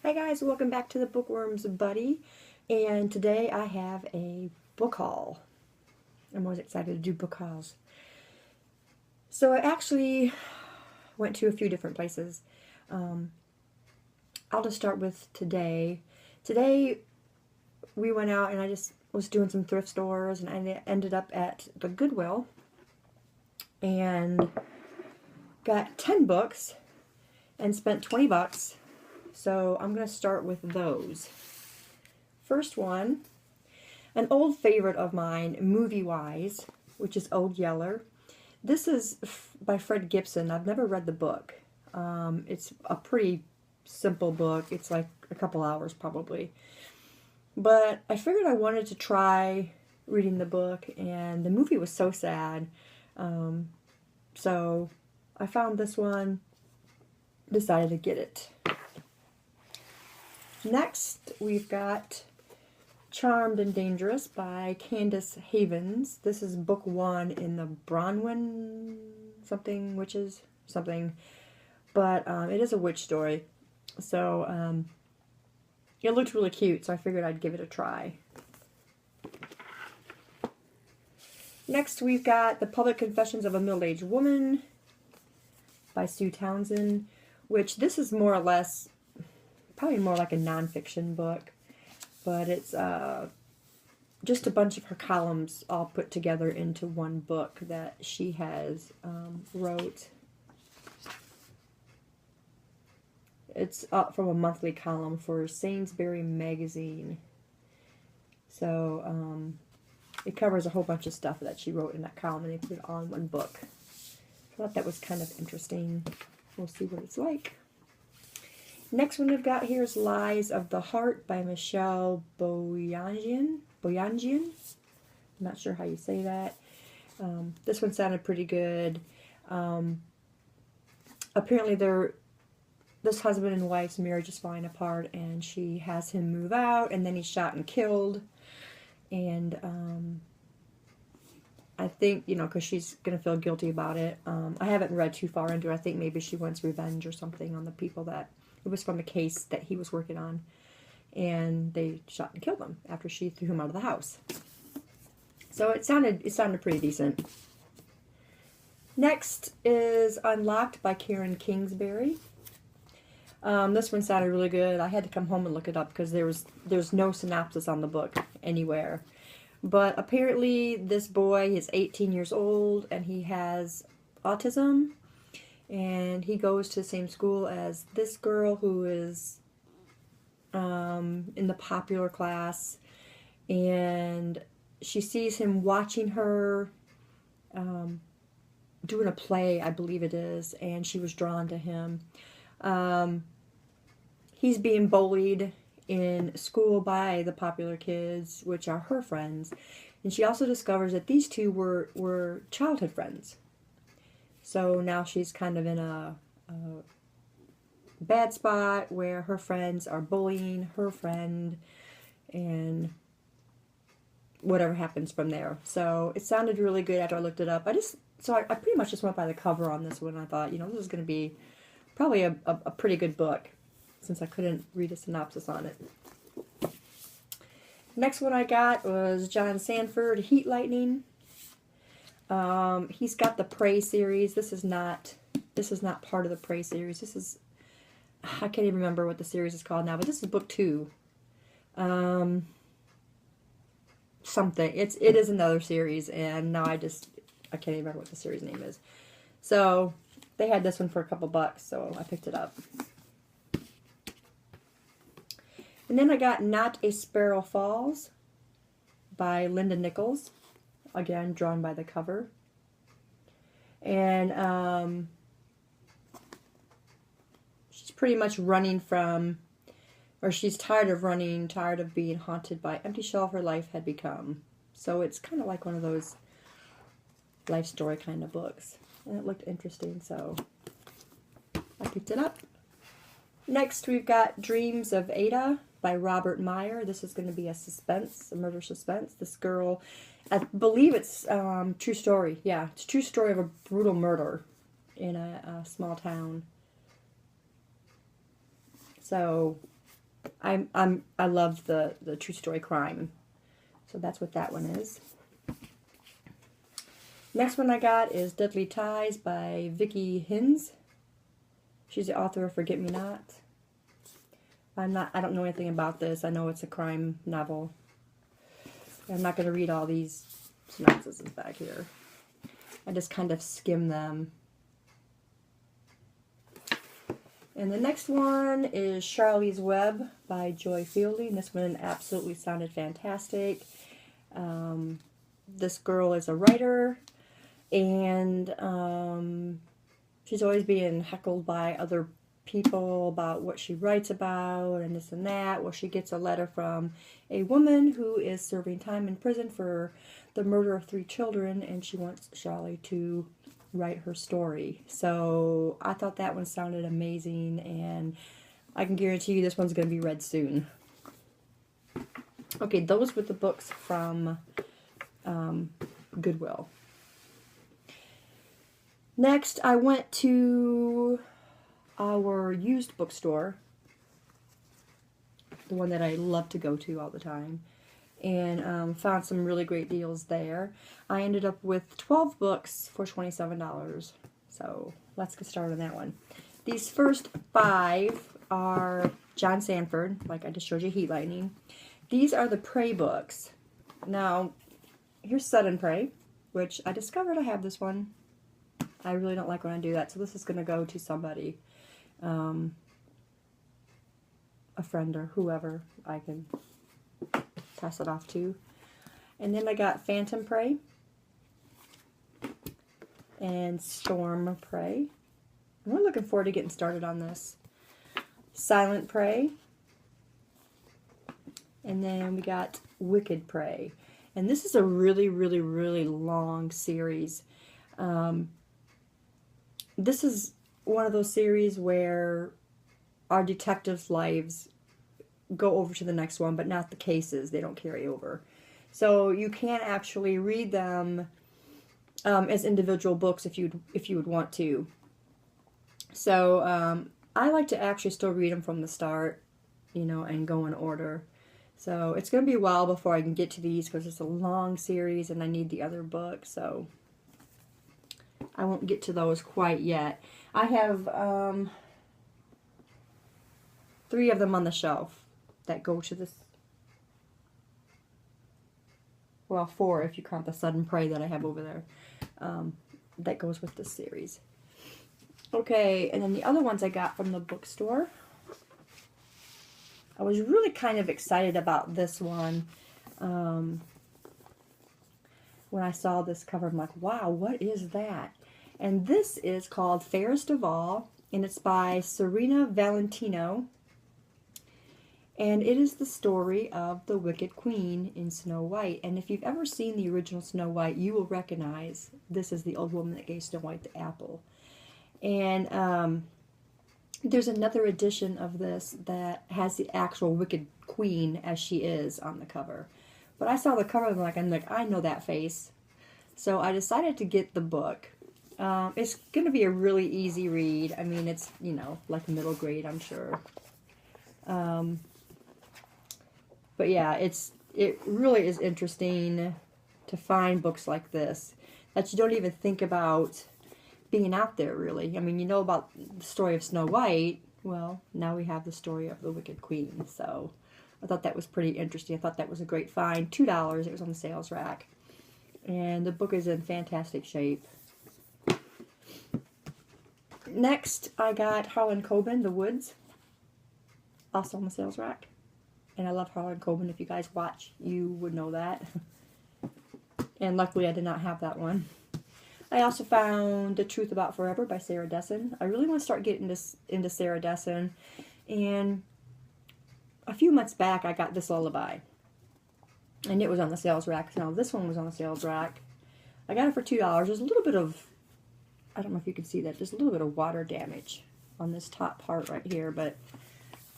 Hi guys, welcome back to the Bookworms Buddy, and today I have a book haul. I'm always excited to do book hauls. So I actually went to a few different places. I'll just start with today. Today we went out and I just was doing some thrift stores, and I ended up at the Goodwill and got 10 books and spent 20 bucks. So I'm going to start with those. First one, an old favorite of mine, movie-wise, which is Old Yeller. This is by Fred Gibson. I've never read the book. It's a pretty simple book. It's like a couple hours probably. But I figured I wanted to try reading the book, and the movie was so sad. So I found this one, decided to get it. Next, we've got Charmed and Dangerous by Candace Havens. This is book 1 in the Bronwyn something, witches, something. But it is a witch story. So it looked really cute, so I figured I'd give it a try. Next, we've got The Public Confessions of a Middle-Aged Woman by Sue Townsend, which this is more or less probably more like a nonfiction book, but it's just a bunch of her columns all put together into one book that she has wrote. It's up from a monthly column for Sainsbury magazine. So it covers a whole bunch of stuff that she wrote in that column, and they put it all in one book. I thought that was kind of interesting. We'll see what it's like. Next one we've got here is Lies of the Heart by Michelle Boyanjian. I'm not sure how you say that. This one sounded pretty good. Apparently this husband and wife's marriage is falling apart, and she has him move out, and then he's shot and killed. And I think, because she's going to feel guilty about it. I haven't read too far into it. I think maybe she wants revenge or something on the people that... It was from a case that he was working on, and they shot and killed him after she threw him out of the house. So it sounded pretty decent. Next is Unlocked by Karen Kingsbury. This one sounded really good. I had to come home and look it up because there's no synopsis on the book anywhere. But apparently this boy is 18 years old and he has autism. And he goes to the same school as this girl who is in the popular class. And she sees him watching her doing a play, I believe it is. And she was drawn to him. He's being bullied in school by the popular kids, which are her friends. And she also discovers that these two were childhood friends. So now she's kind of in a bad spot where her friends are bullying her friend, and whatever happens from there. So it sounded really good after I looked it up. I pretty much just went by the cover on this one. I thought, this is going to be probably a pretty good book, since I couldn't read a synopsis on it. Next one I got was John Sanford, Heat Lightning. He's got the Prey series. This is not part of the Prey series. This is, I can't even remember what the series is called now, but this is book 2. Something. It is another series, and now I can't even remember what the series name is. So they had this one for a couple bucks, so I picked it up. And then I got Not a Sparrow Falls by Linda Nichols. Again, drawn by the cover. And she's pretty much running from, or she's tired of running, tired of being haunted by empty shell her life had become. So it's kind of like one of those life story kind of books. And it looked interesting, so I picked it up. Next, we've got Dreams of Aydah by Robert Meyer. This is going to be a murder suspense. This girl... I believe it's true story. Yeah, it's a true story of a brutal murder in a small town. So I love the true story crime. So that's what that one is. Next one I got is Deadly Ties by Vicky Hines. She's the author of Forget Me Not. I don't know anything about this. I know it's a crime novel. I'm not going to read all these synopses back here. I just kind of skim them. And the next one is Charlie's Web by Joy Fielding. This one absolutely sounded fantastic. This girl is a writer, and she's always being heckled by other people about what she writes about and this and that. Well, she gets a letter from a woman who is serving time in prison for the murder of 3 children, and she wants Charlie to write her story. So I thought that one sounded amazing, and I can guarantee you this one's going to be read soon. Okay, those were the books from Goodwill. Next, I went to our used bookstore, the one that I love to go to all the time, and found some really great deals there. I ended up with 12 books for $27, so let's get started on that one. These first 5 are John Sanford, like I just showed you, Heat Lightning. These are the Prey books. Now, here's Sudden Prey, which I discovered I have this one. I really don't like when I do that, so this is going to go to somebody, a friend or whoever I can pass it off to. And then I got Phantom Prey and Storm Prey. I'm really looking forward to getting started on this. Silent Prey. And then we got Wicked Prey. And this is a really, really, really long series. This is one of those series where our detectives' lives go over to the next one, but not the cases. They don't carry over. So you can't actually read them as individual books if you would want to. So I like to actually still read them from the start, you know, and go in order. So it's going to be a while before I can get to these because it's a long series and I need the other book. So I won't get to those quite yet. I have 3 of them on the shelf that go to this. Well, 4 if you count the Sudden Prey that I have over there. That goes with this series. Okay, and then the other ones I got from the bookstore. I was really kind of excited about this one. When I saw this cover, I'm like, wow, what is that? And this is called Fairest of All, and it's by Serena Valentino. And it is the story of the Wicked Queen in Snow White. And if you've ever seen the original Snow White, you will recognize this is the old woman that gave Snow White the apple. And there's another edition of this that has the actual Wicked Queen as she is on the cover. But I saw the cover and I'm like, I know that face. So I decided to get the book. It's going to be a really easy read. I mean, it's, you know, like middle grade, I'm sure. But yeah, it really is interesting to find books like this that you don't even think about being out there, really. I mean, you know about the story of Snow White. Well, now we have the story of the Wicked Queen. So I thought that was pretty interesting. I thought that was a great find. $2. It was on the sales rack. And the book is in fantastic shape. Next, I got Harlan Coben, The Woods. Also on the sales rack. And I love Harlan Coben. If you guys watch, you would know that. And luckily I did not have that one. I also found The Truth About Forever by Sarah Dessen. I really want to start getting into Sarah Dessen. And a few months back I got this lullaby. And it was on the sales rack. Now this one was on the sales rack. I got it for $2. There's a little bit of, I don't know if you can see that, there's a little bit of water damage on this top part right here. But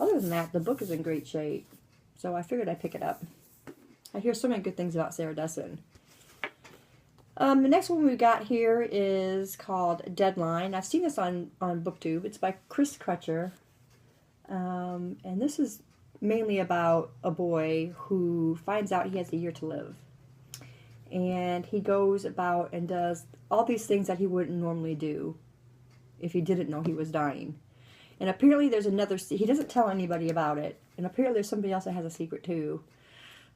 other than that, the book is in great shape. So I figured I'd pick it up. I hear so many good things about Sarah Dessen. The next one we got here is called Deadline. I've seen this on BookTube. It's by Chris Crutcher. And this is mainly about a boy who finds out he has a year to live. And he goes about and does all these things that he wouldn't normally do if he didn't know he was dying. And apparently there's another, he doesn't tell anybody about it. And apparently there's somebody else that has a secret too.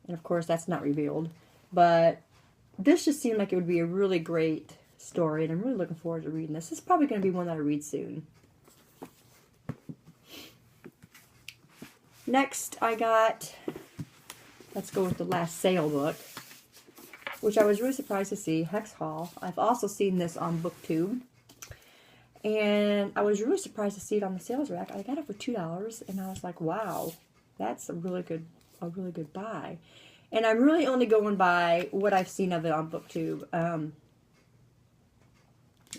And of course that's not revealed. But this just seemed like it would be a really great story. And I'm really looking forward to reading this. This is probably going to be one that I read soon. Next I got, let's go with the last sale book, which I was really surprised to see, Hex Hall. I've also seen this on BookTube. And I was really surprised to see it on the sales rack. I got it for $2, and I was like, wow, that's a really good buy. And I'm really only going by what I've seen of it on BookTube.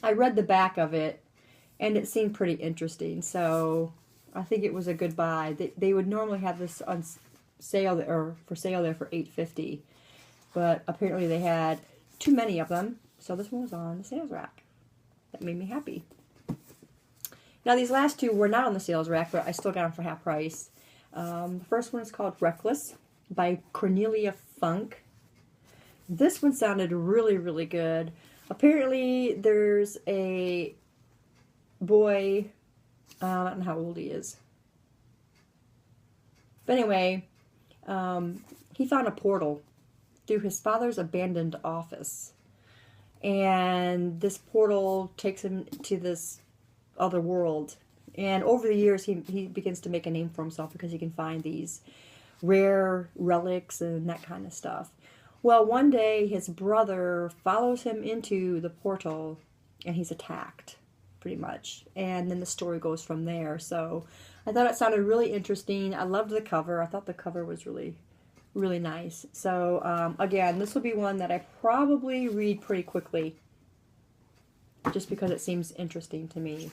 I read the back of it, and it seemed pretty interesting, so I think it was a good buy. They would normally have this on sale or for sale there for $8.50, but apparently they had too many of them, so this one was on the sales rack. That made me happy. Now these last two were not on the sales rack, but I still got them for half price. The first one is called Reckless by Cornelia Funk. This one sounded really, really good. Apparently there's a boy, I don't know how old he is. But anyway, he found a portal through his father's abandoned office. And this portal takes him to this other world. And over the years, he begins to make a name for himself because he can find these rare relics and that kind of stuff. Well, one day, his brother follows him into the portal, and he's attacked, pretty much. And then the story goes from there. So I thought it sounded really interesting. I loved the cover. I thought the cover was really, really nice. So, again, this will be one that I probably read pretty quickly, just because it seems interesting to me.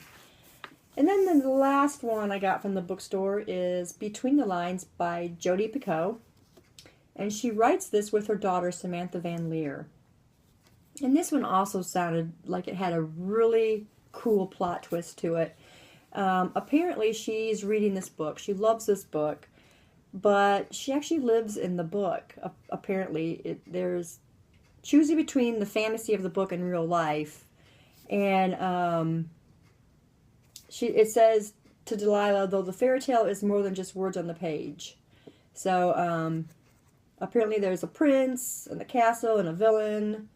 And then the last one I got from the bookstore is Between the Lines by Jodi Picoult. And she writes this with her daughter, Samantha Van Leer. And this one also sounded like it had a really cool plot twist to it. Apparently she's reading this book. She loves this book. But she actually lives in the book. Apparently there's choosing between the fantasy of the book and real life. And it says to Delilah, though the fairy tale is more than just words on the page. So apparently there's a prince and a castle and a villain.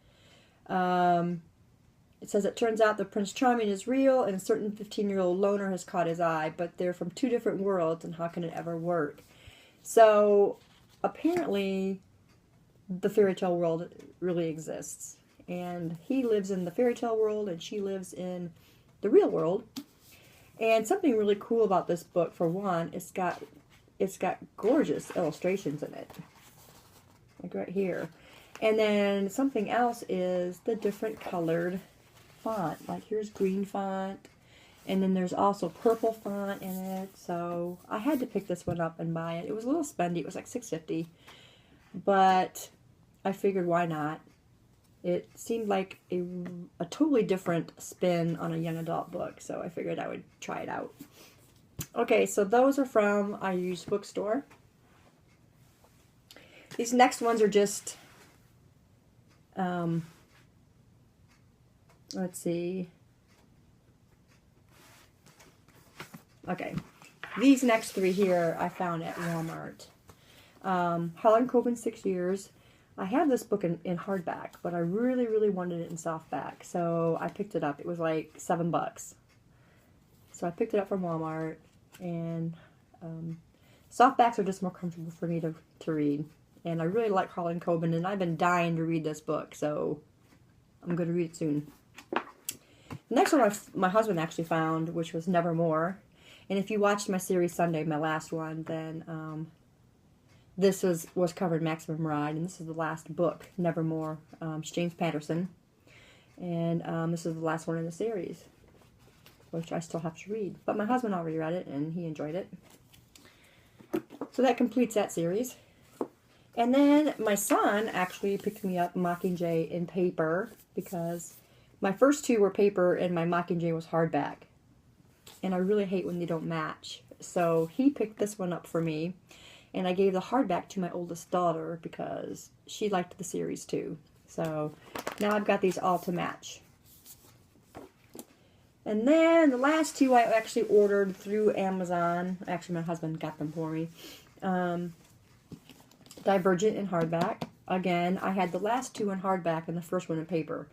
It says it turns out the Prince Charming is real and a certain 15-year-old loner has caught his eye, but they're from two different worlds, and how can it ever work? So apparently the fairy tale world really exists. And he lives in the fairy tale world and she lives in the real world. And something really cool about this book, for one, it's got gorgeous illustrations in it. Like right here. And then something else is the different colored font. Like here's green font. And then there's also purple font in it. So I had to pick this one up and buy it. It was a little spendy. It was like $6.50. But I figured why not. It seemed like a totally different spin on a young adult book. So I figured I would try it out. Okay, so those are from I Used Bookstore. These next ones are just, let's see. Okay, these next three here I found at Walmart. Harlan Coben, 6 Years. I have this book in hardback, but I really, really wanted it in softback, so I picked it up. It was like $7. So I picked it up from Walmart, and softbacks are just more comfortable for me to read. And I really like Harlan Coben, and I've been dying to read this book, so I'm going to read it soon. The next one my husband actually found, which was Nevermoor. And if you watched my series Sunday, my last one, then this was covered Maximum Ride, and this is the last book, Nevermoor. It's James Patterson, and this is the last one in the series, which I still have to read. But my husband already read it, and he enjoyed it. So that completes that series. And then my son actually picked me up Mockingjay in paper, because my first two were paper, and my Mockingjay was hardback. And I really hate when they don't match. So he picked this one up for me, and I gave the hardback to my oldest daughter because she liked the series too. So now I've got these all to match. And then the last two I actually ordered through Amazon. Actually, my husband got them for me. Divergent in hardback. Again, I had the last two in hardback and the first one in paper.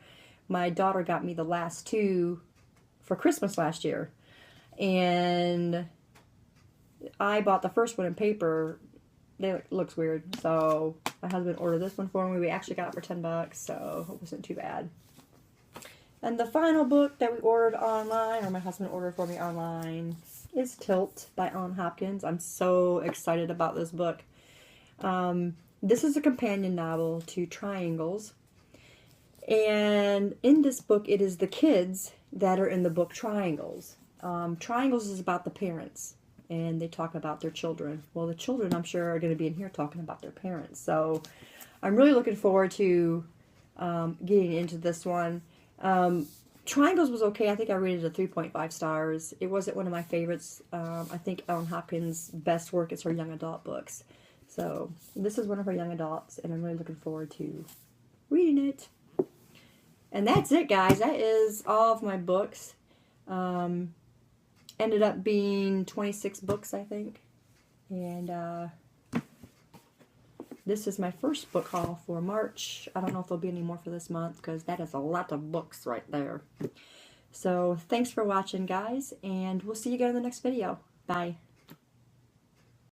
My daughter got me the last two for Christmas last year. And I bought the first one in paper. It looks weird. So my husband ordered this one for me. We actually got it for $10, so it wasn't too bad. And the final book that we ordered online, or my husband ordered for me online, is Tilt by Ellen Hopkins. I'm so excited about this book. This is a companion novel to Triangles. And in this book, it is the kids that are in the book Triangles. Triangles is about the parents, and they talk about their children. Well, the children, I'm sure, are going to be in here talking about their parents. So I'm really looking forward to getting into this one. Triangles was okay. I think I rated it 3.5 stars. It wasn't one of my favorites. I think Ellen Hopkins' best work is her young adult books. So this is one of her young adults, and I'm really looking forward to reading it. And that's it, guys. That is all of my books. Ended up being 26 books, I think. And this is my first book haul for March. I don't know if there'll be any more for this month, because that is a lot of books right there. So thanks for watching, guys, and we'll see you again in the next video. Bye.